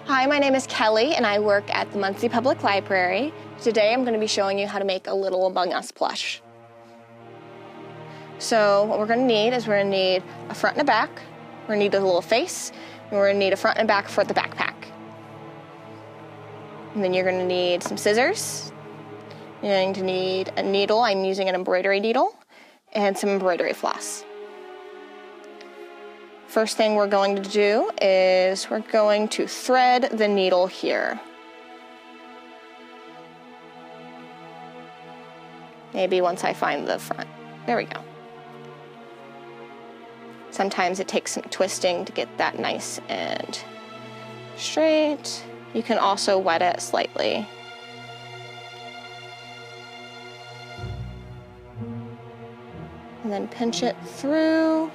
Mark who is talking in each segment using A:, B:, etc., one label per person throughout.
A: Hi, my name is Kelly and I work at the Muncie Public Library. Today I'm going to be showing you how to make a Little Among Us plush. So what we're going to need is we're going to need a front and a back, we're going to need a little face, and we're going to need a front and back for the backpack. And then you're going to need some scissors, you're going to need a needle, I'm using an embroidery needle, and some embroidery floss. First thing we're going to do is we're going to thread the needle here. Maybe once I find the front. There we go. Sometimes it takes some twisting to get that nice and straight. You can also wet it slightly. And then pinch it through.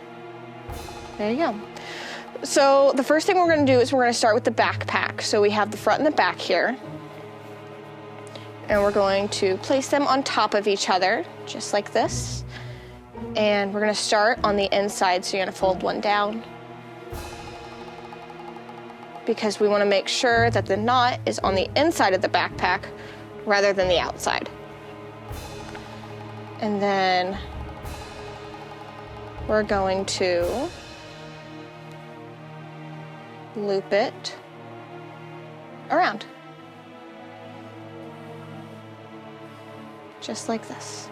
A: There you go. So the first thing we're going to do is we're going to start with the backpack. So we have the front and the back here. And we're going to place them on top of each other, just like this. And we're going to start on the inside, so you're going to fold one down. Because we want to make sure that the knot is on the inside of the backpack rather than the outside. And then we're going to loop it around. Just like this.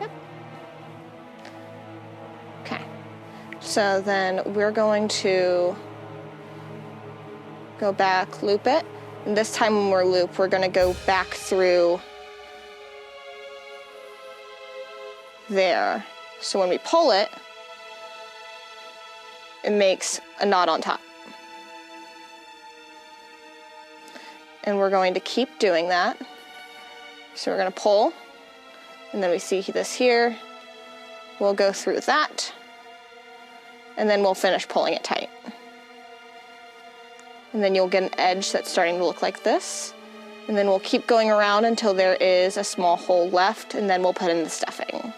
A: Yep. Okay. So then we're going to go back, loop it. And this time when we're looped, we're going to go back through there. So when we pull it, it makes a knot on top. And we're going to keep doing that. So we're going to pull, and then we see this here. We'll go through that, and then we'll finish pulling it tight. And then you'll get an edge that's starting to look like this. And then we'll keep going around until there is a small hole left, and then we'll put in the stuffing.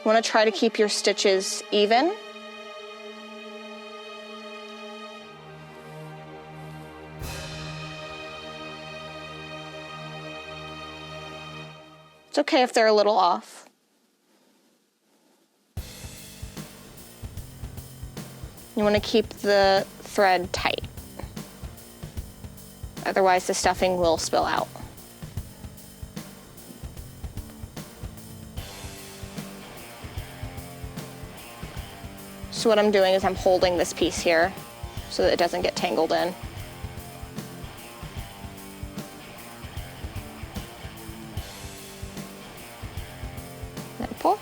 A: You want to try to keep your stitches even. It's okay if they're a little off. You want to keep the thread tight. Otherwise the stuffing will spill out. So what I'm doing is I'm holding this piece here so that it doesn't get tangled in. Then pull.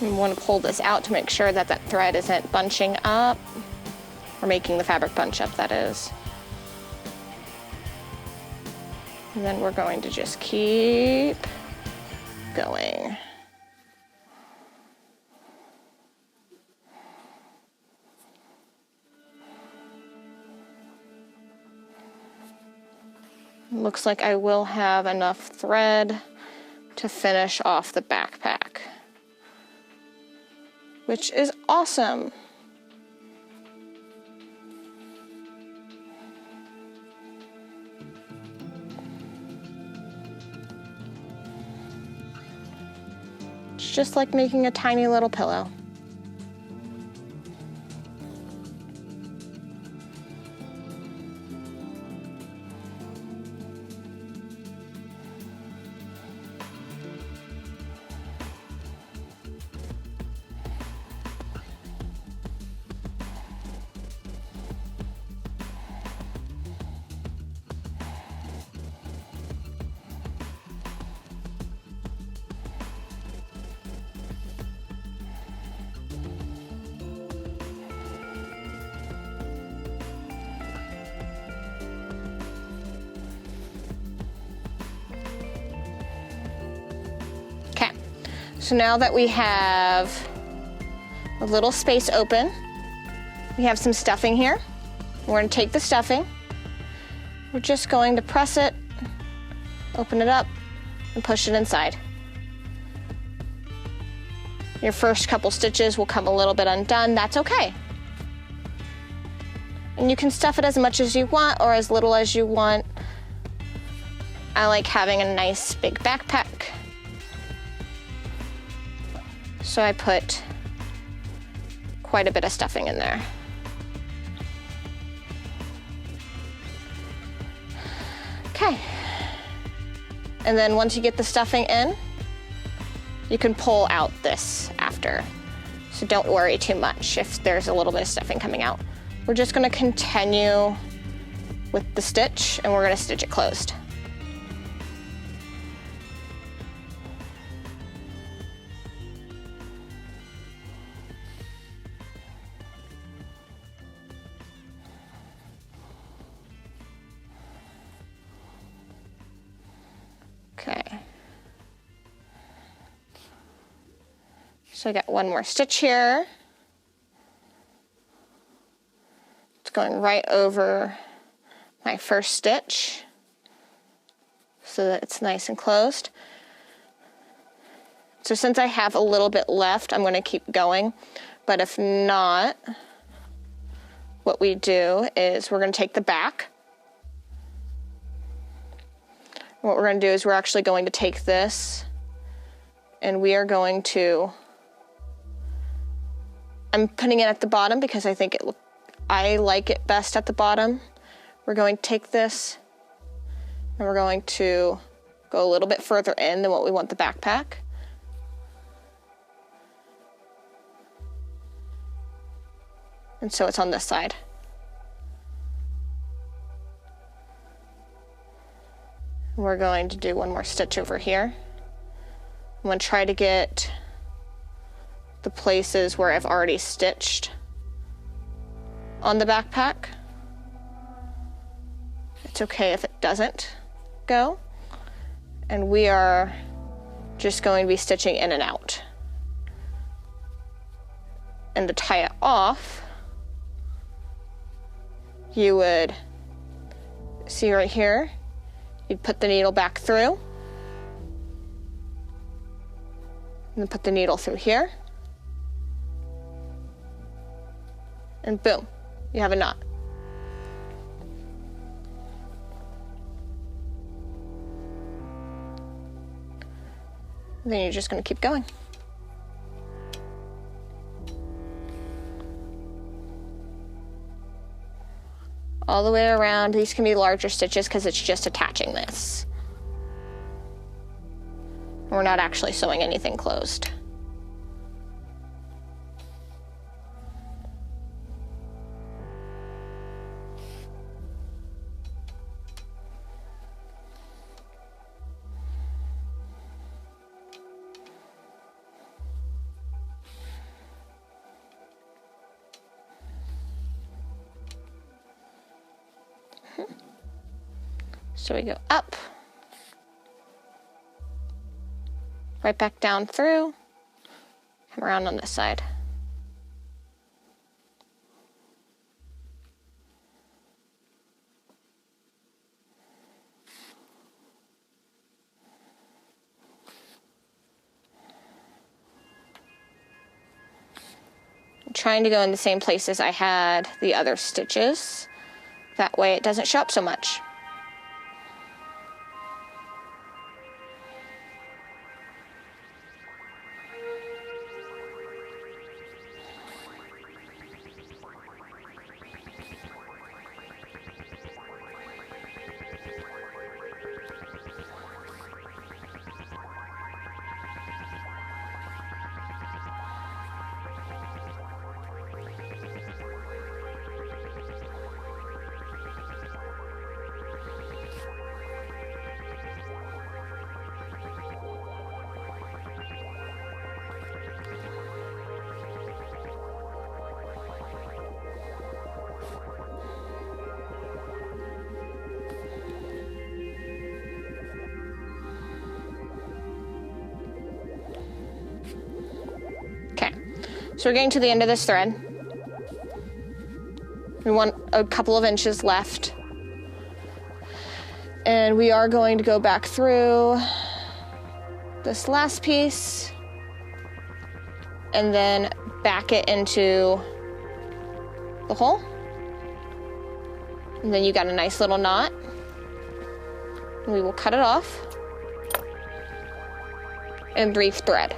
A: We want to pull this out to make sure that that thread isn't bunching up, or making the fabric bunch up, that is. And then we're going to just keep going. Looks like I will have enough thread to finish off the backpack, which is awesome. just like making a tiny little pillow. So now that we have a little space open, we have some stuffing here. We're going to take the stuffing. We're just going to press it, open it up, and push it inside. Your first couple stitches will come a little bit undone. That's okay. And you can stuff it as much as you want or as little as you want. I like having a nice big backpack. So I put quite a bit of stuffing in there. Okay. And then once you get the stuffing in, you can pull out this after. So don't worry too much if there's a little bit of stuffing coming out. We're just gonna continue with the stitch and we're gonna stitch it closed. Okay. So I got one more stitch here. It's going right over my first stitch so that it's nice and closed. So since I have a little bit left, I'm going to keep going. But if not, what we do is we're going to take the back. What we're going to do is we're actually going to take this and we are going to, I'm putting it at the bottom because I like it best at the bottom. We're going to take this and we're going to go a little bit further in than what we want the backpack. And so it's on this side. We're going to do one more stitch over here. I'm going to try to get the places where I've already stitched on the backpack. It's okay if it doesn't go. And we are just going to be stitching in and out. And to tie it off, you would see right here, you'd put the needle back through, and then put the needle through here, and boom, you have a knot. And then you're just going to keep going. All the way around. These can be larger stitches because it's just attaching this. We're not actually sewing anything closed. So we go up, right back down through, come around on this side. I'm trying to go in the same places I had the other stitches. That way it doesn't show up so much. So we're getting to the end of this thread. We want a couple of inches left. And we are going to go back through this last piece and then back it into the hole. And then you got a nice little knot. We will cut it off and re-thread.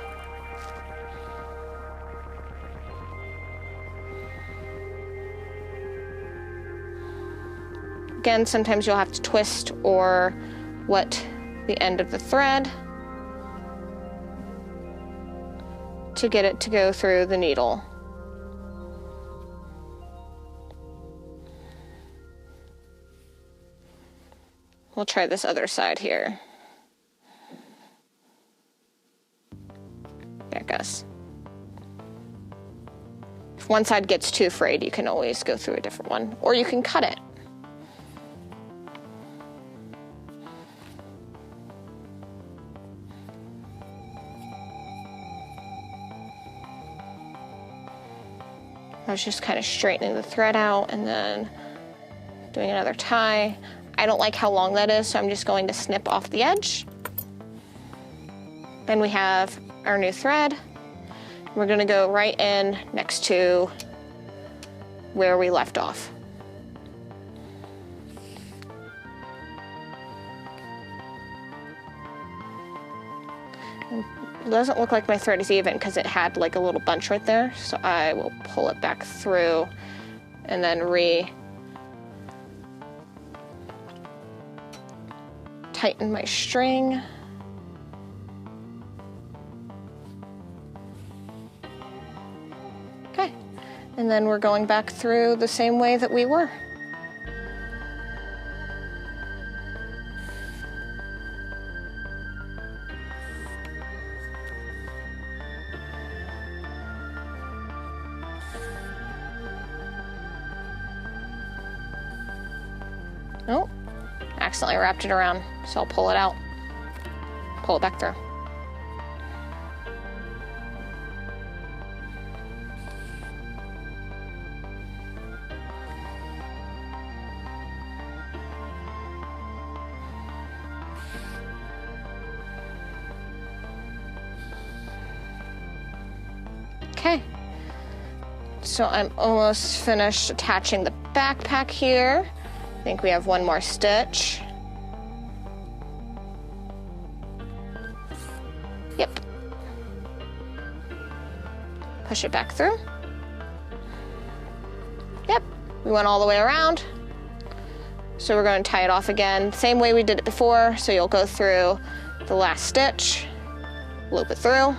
A: Again, sometimes you'll have to twist or wet the end of the thread to get it to go through the needle. We'll try this other side here. There it goes. If one side gets too frayed, you can always go through a different one, or you can cut it. I was just kind of straightening the thread out and then doing another tie. I don't like how long that is, so I'm just going to snip off the edge. Then we have our new thread. We're gonna go right in next to where we left off. It doesn't look like my thread is even because it had like a little bunch right there, so I will pull it back through and then tighten my string. Okay, and then we're going back through the same way that we were. Oh, accidentally wrapped it around, so I'll pull it out, pull it back through. Okay, so I'm almost finished attaching the backpack here. I think we have one more stitch. Yep. Push it back through. Yep, we went all the way around. So we're going to tie it off again, same way we did it before. So you'll go through the last stitch, loop it through,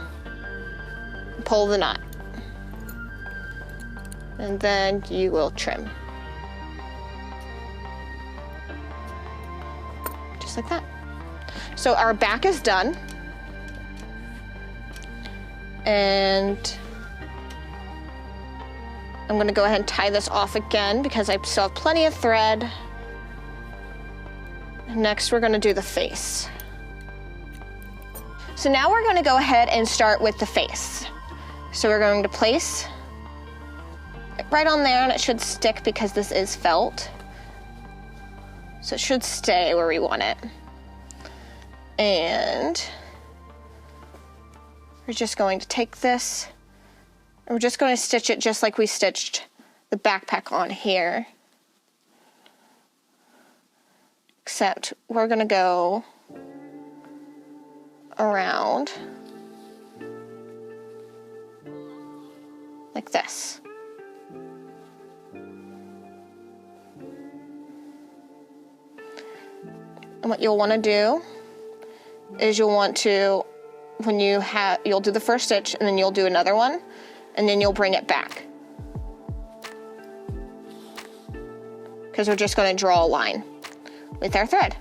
A: pull the knot, and then you will trim. Like that. So our back is done. And I'm going to go ahead and tie this off again because I still have plenty of thread. Next, we're going to do the face. So now we're going to go ahead and start with the face. So we're going to place it right on there, and it should stick because this is felt. So it should stay where we want it. And we're just going to take this, and we're just going to stitch it just like we stitched the backpack on here. Except we're going to go around like this. And what you'll want to do is you'll do the first stitch, and then you'll do another one, and then you'll bring it back. Because we're just going to draw a line with our thread.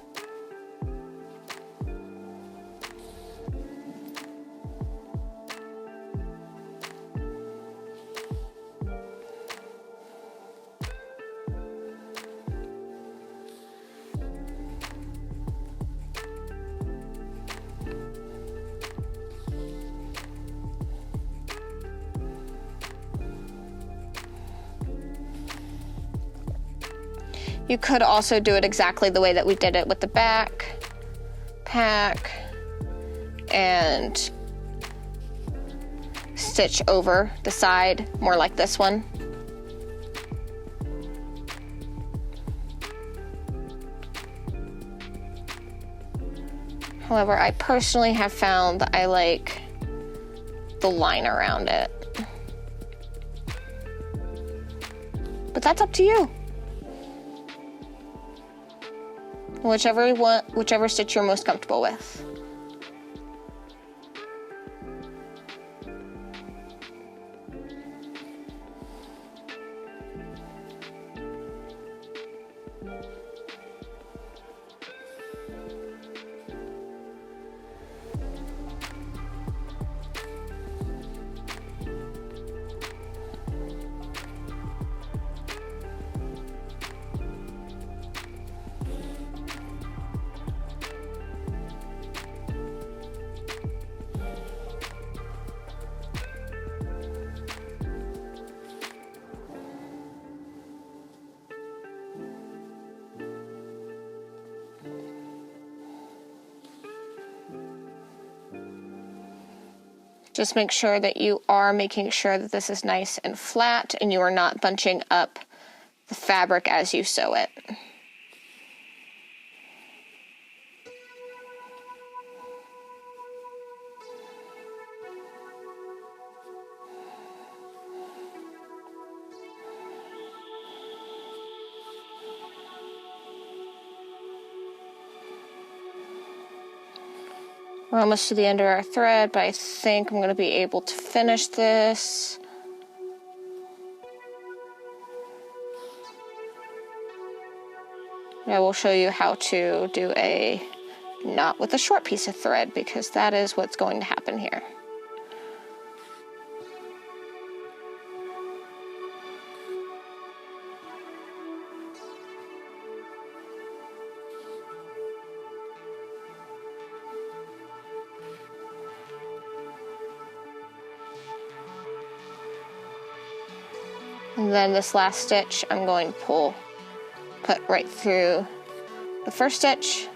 A: You could also do it exactly the way that we did it with the back pack and stitch over the side, more like this one. However, I personally have found that I like the line around it. But that's up to you. Whichever stitch you're most comfortable with. Just make sure that you are making sure that this is nice and flat and you are not bunching up the fabric as you sew it. We're almost to the end of our thread, but I think I'm going to be able to finish this. I will show you how to do a knot with a short piece of thread because that is what's going to happen here. And then this last stitch, I'm going to put right through the first stitch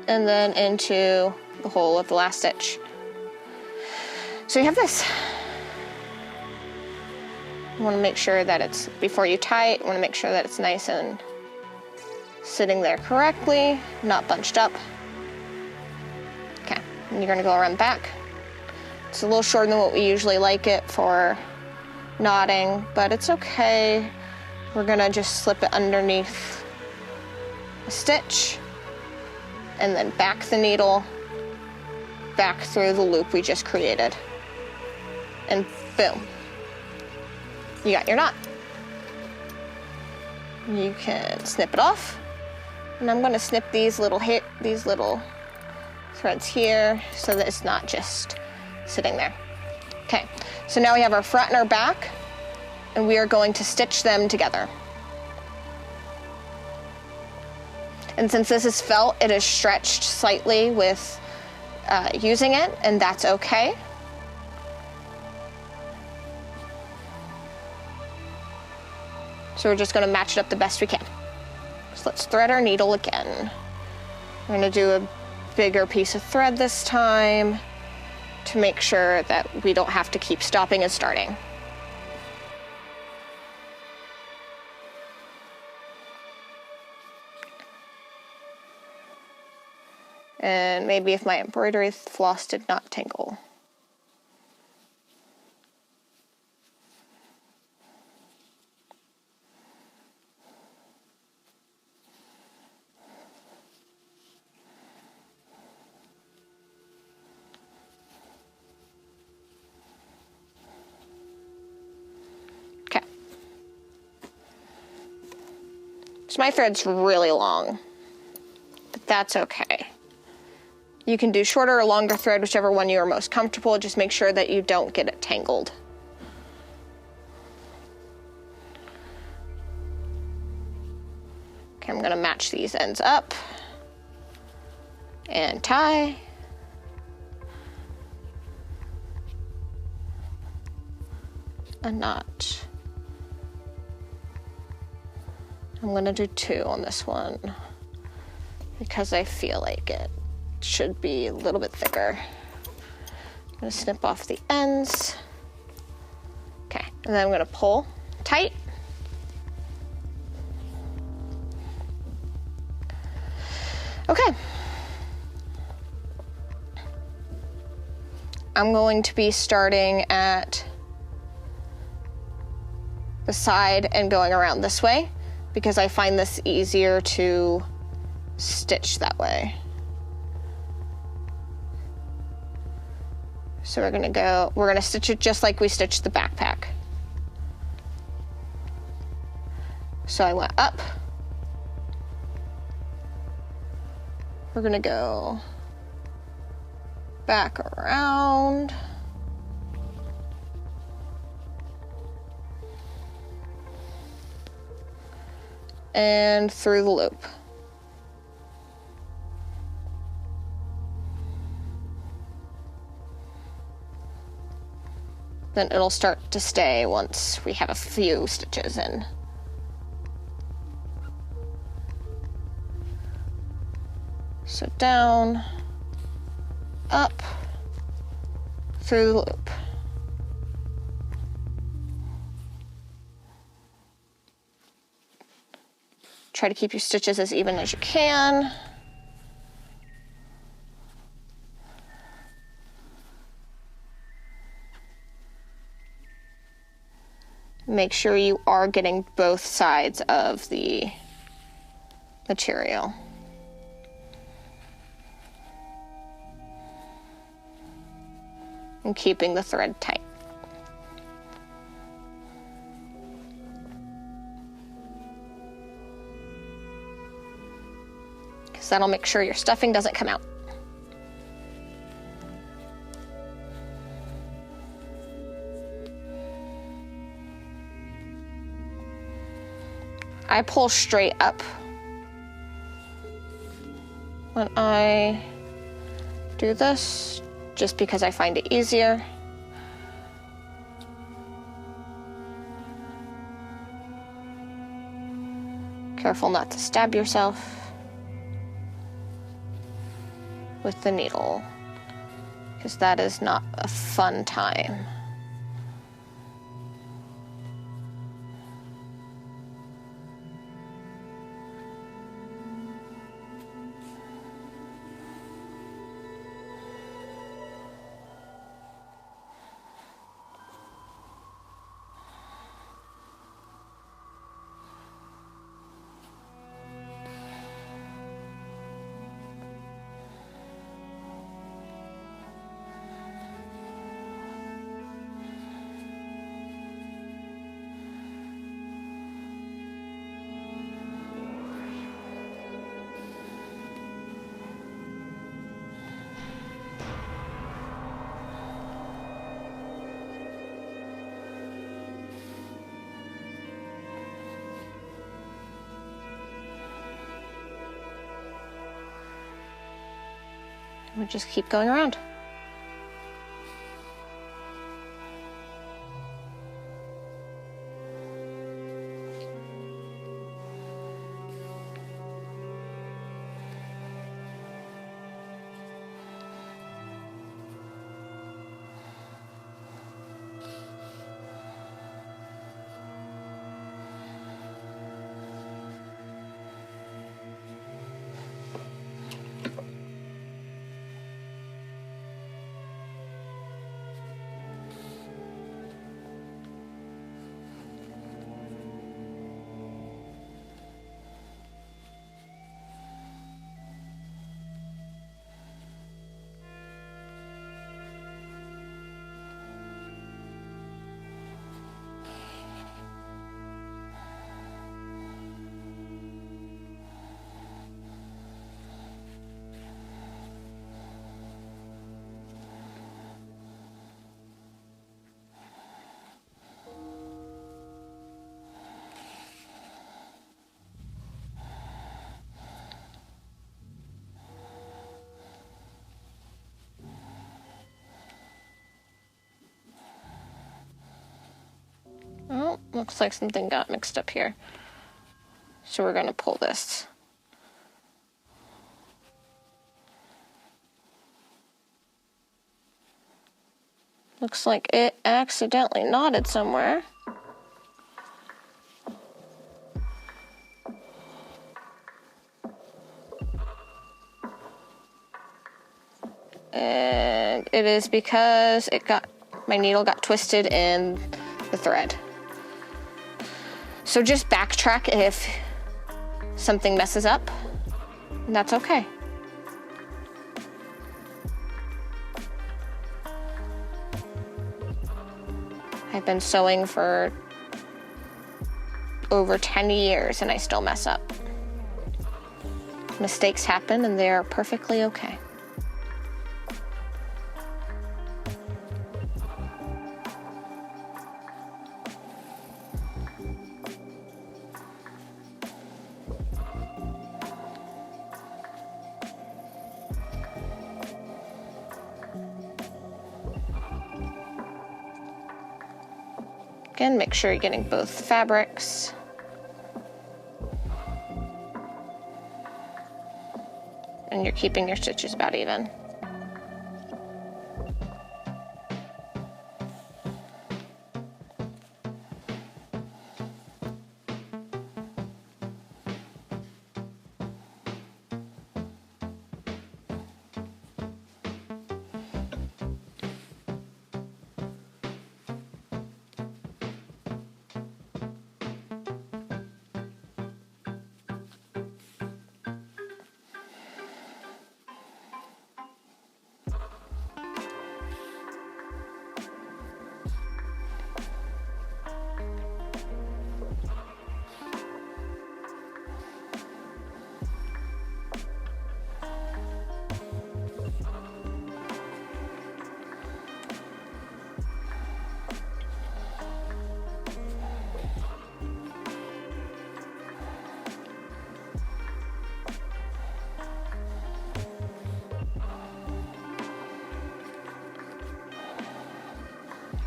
A: and then into the hole of the last stitch. So you have this. You want to make sure that it's, before you tie it, you want to make sure that it's nice and sitting there correctly, not bunched up. Okay, and you're going to go around the back. It's a little shorter than what we usually like it for knotting, but it's okay. We're gonna just slip it underneath a stitch and then back the needle back through the loop we just created. And boom, you got your knot. You can snip it off. And I'm gonna snip these little threads here so that it's not just sitting there. Okay, so now we have our front and our back, and we are going to stitch them together. And since this is felt, it is stretched slightly with using it, and that's okay. So we're just going to match it up the best we can. So let's thread our needle again. We're going to do a bigger piece of thread this time to make sure that we don't have to keep stopping and starting. And maybe if my embroidery floss did not tingle. So my thread's really long, but that's okay. You can do shorter or longer thread, whichever one you are most comfortable. Just make sure that you don't get it tangled. Okay, I'm gonna match these ends up and tie. A knot. I'm gonna do 2 on this one because I feel like it should be a little bit thicker. I'm gonna snip off the ends. Okay, and then I'm gonna pull tight. Okay. I'm going to be starting at the side and going around this way because I find this easier to stitch that way. So we're gonna stitch it just like we stitched the backpack. So I went up. We're gonna go back around. And through the loop. Then it'll start to stay once we have a few stitches in. So down, up, through the loop. Try to keep your stitches as even as you can. Make sure you are getting both sides of the material. And keeping the thread tight. Because that'll make sure your stuffing doesn't come out. I pull straight up when I do this, just because I find it easier. Careful not to stab yourself with the needle, because that is not a fun time. We just keep going around. Oh, looks like something got mixed up here. So we're gonna pull this. Looks like it accidentally knotted somewhere. And it is because my needle got twisted in the thread. So just backtrack if something messes up, and that's okay. I've been sewing for over 10 years and I still mess up. Mistakes happen and they're perfectly okay. Again, make sure you're getting both fabrics. And you're keeping your stitches about even.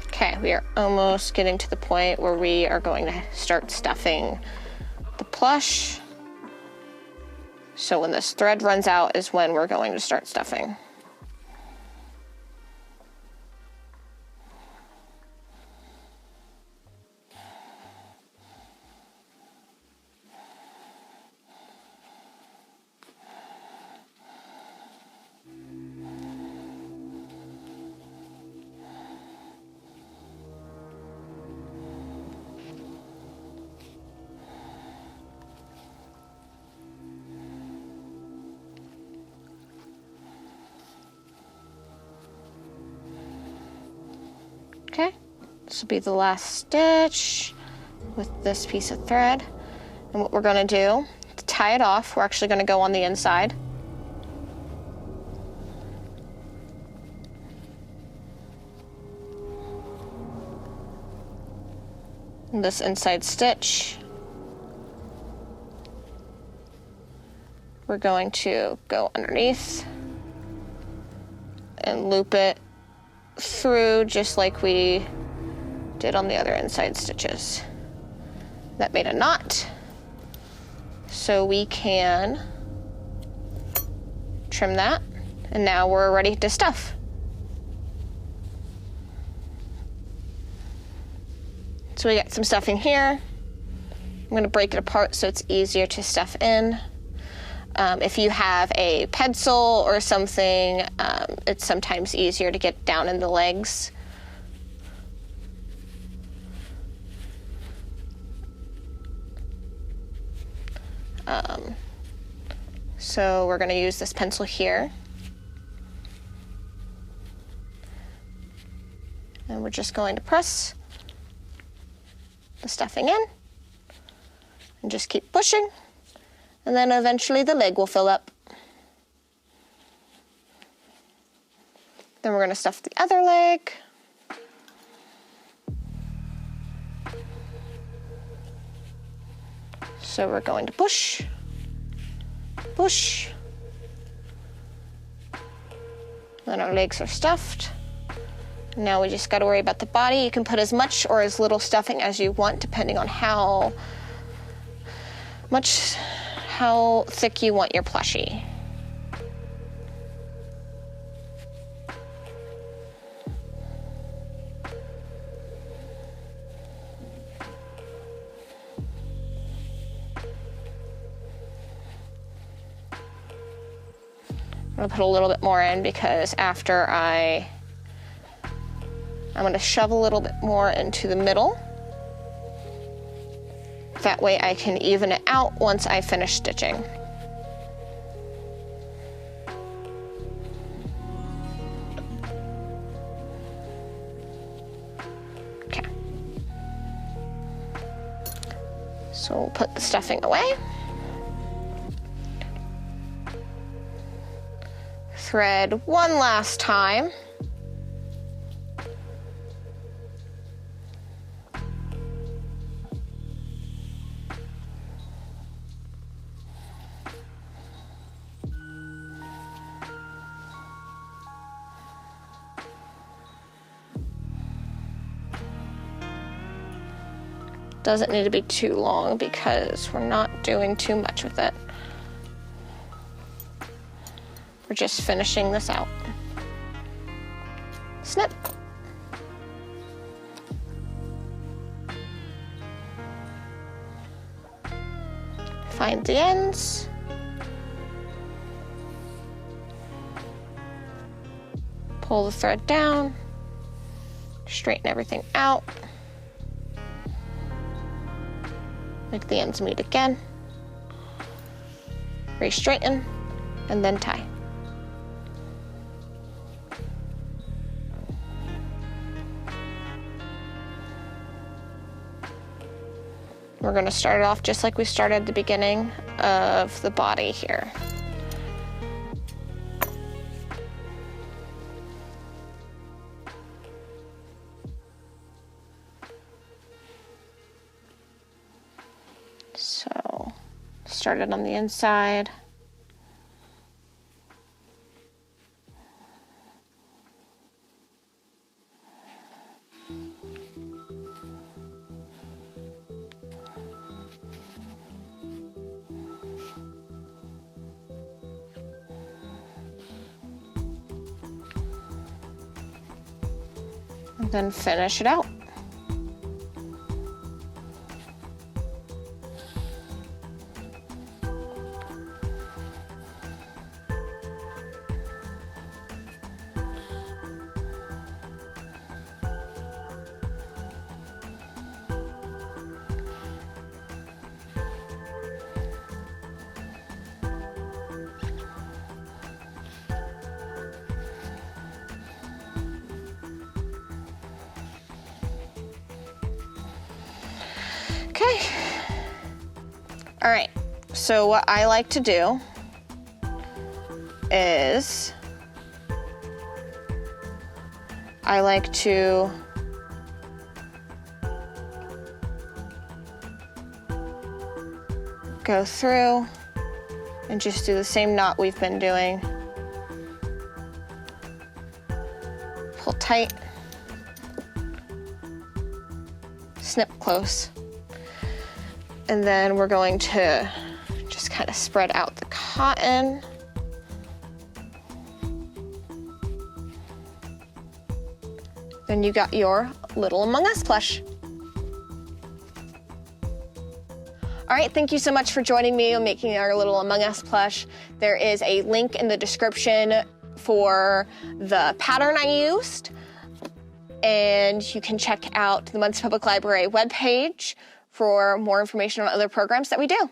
A: Okay, we are almost getting to the point where we are going to start stuffing the plush. So when this thread runs out is when we're going to start stuffing. Okay, this will be the last stitch with this piece of thread. And what we're gonna do to tie it off, we're actually gonna go on the inside. And this inside stitch, we're going to go underneath and loop it through just like we did on the other inside stitches. That made a knot, so we can trim that, and now we're ready to stuff. So we got some stuffing here. I'm going to break it apart so it's easier to stuff in. If you have a pencil or something, it's sometimes easier to get down in the legs. So we're going to use this pencil here. And we're just going to press the stuffing in and just keep pushing. And then eventually the leg will fill up. Then we're going to stuff the other leg. So we're going to push, push. Then our legs are stuffed. Now we just got to worry about the body. You can put as much or as little stuffing as you want, depending on how how thick you want your plushie. I'm gonna put a little bit more in because after I'm gonna shove a little bit more into the middle. That way I can even it out once I finish stitching. Okay. So we'll put the stuffing away. Thread one last time. Doesn't need to be too long because we're not doing too much with it. We're just finishing this out. Snip. Find the ends. Pull the thread down. Straighten everything out. Make the ends meet again. Re-straighten and then tie. We're going to start it off just like we started at the beginning of the body here. So, start it on the inside. And then finish it out. Okay. All right, so what I like to do is I like to go through and just do the same knot we've been doing. Pull tight, snip close. And then we're going to just kind of spread out the cotton. Then you got your Little Among Us plush. All right, thank you so much for joining me on making our Little Among Us plush. There is a link in the description for the pattern I used. And you can check out the Muncie Public Library webpage for more information on other programs that we do.